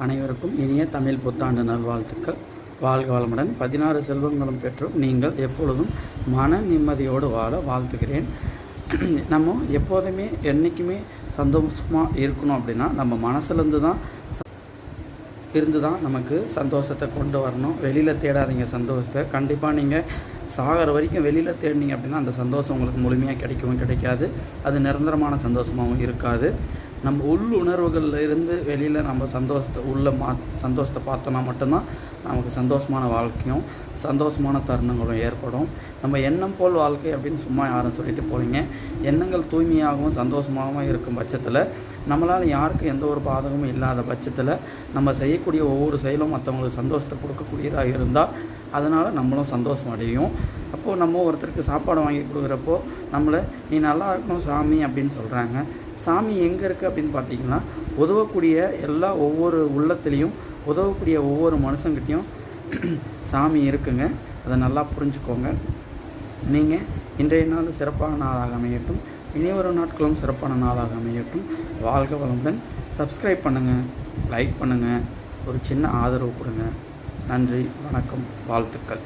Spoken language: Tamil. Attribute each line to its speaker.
Speaker 1: அனைவருக்கும் இனிய தமிழ் புத்தாண்டு நல்வாழ்த்துக்கள். வாழ்க வளமுடன். 16 செல்வங்களும் பெற்றும் நீங்கள் எப்பொழுதும் மன நிம்மதியோடு வாழ வாழ்த்துகிறேன். நம்ம எப்போதுமே என்றைக்குமே சந்தோஷமாக இருக்கணும் அப்படின்னா நம்ம மனசுலேருந்து தான் நமக்கு சந்தோஷத்தை கொண்டு வரணும். வெளியில் தேடாதீங்க சந்தோஷத்தை. கண்டிப்பாக நீங்கள் சாகிற வரைக்கும் வெளியில் தேடினீங்க அப்படின்னா அந்த சந்தோஷம் உங்களுக்கு முழுமையாக கிடைக்கவும் கிடைக்காது. அது நிரந்தரமான சந்தோஷமாகவும் இருக்காது. நம்ம உள்ளுணர்வுகளில் இருந்து வெளியில் நம்ம சந்தோஷத்தை பார்த்தோன்னா மட்டும்தான் நமக்கு சந்தோஷமான வாழ்க்கையும் சந்தோஷமான தருணங்களும் ஏற்படும். நம்ம எண்ணம் போல் வாழ்க்கை அப்படின்னு சும்மா யாரும் சொல்லிட்டு போகிறீங்க. எண்ணங்கள் தூய்மையாகவும் சந்தோஷமாகவும் இருக்கும் பட்சத்தில் நம்மளால் யாருக்கும் எந்த ஒரு பாதகமும் இல்லாத பட்சத்தில் நம்ம செய்யக்கூடிய ஒவ்வொரு செயலும் மற்றவங்களுக்கு சந்தோஷத்தை கொடுக்கக்கூடியதாக இருந்தால் அதனால் நம்மளும் சந்தோஷம் அடையும். அப்போது நம்ம ஒருத்தருக்கு சாப்பாடு வாங்கி கொடுக்குறப்போ நம்மளை நீ நல்லா இருக்கணும் சாமி அப்படின்னு சொல்கிறாங்க. சாமி எங்கே இருக்குது அப்படின்னு பார்த்தீங்கன்னா உதவக்கூடிய ஒவ்வொரு உள்ளத்துலேயும் உதவக்கூடிய ஒவ்வொரு மனுஷங்கிட்டையும் சாமி இருக்குங்க. அதை நல்லா புரிஞ்சுக்கோங்க. நீங்கள் இன்றைய நாள் சிறப்பான நாளாக அமையட்டும். இனிவரு நாட்களும் சிறப்பான நாளாக அமையட்டும். வாழ்க வளமுடன். சப்ஸ்கிரைப் பண்ணுங்கள், லைக் பண்ணுங்கள், ஒரு சின்ன ஆதரவு கொடுங்க. நன்றி, வணக்கம், வாழ்த்துக்கள்.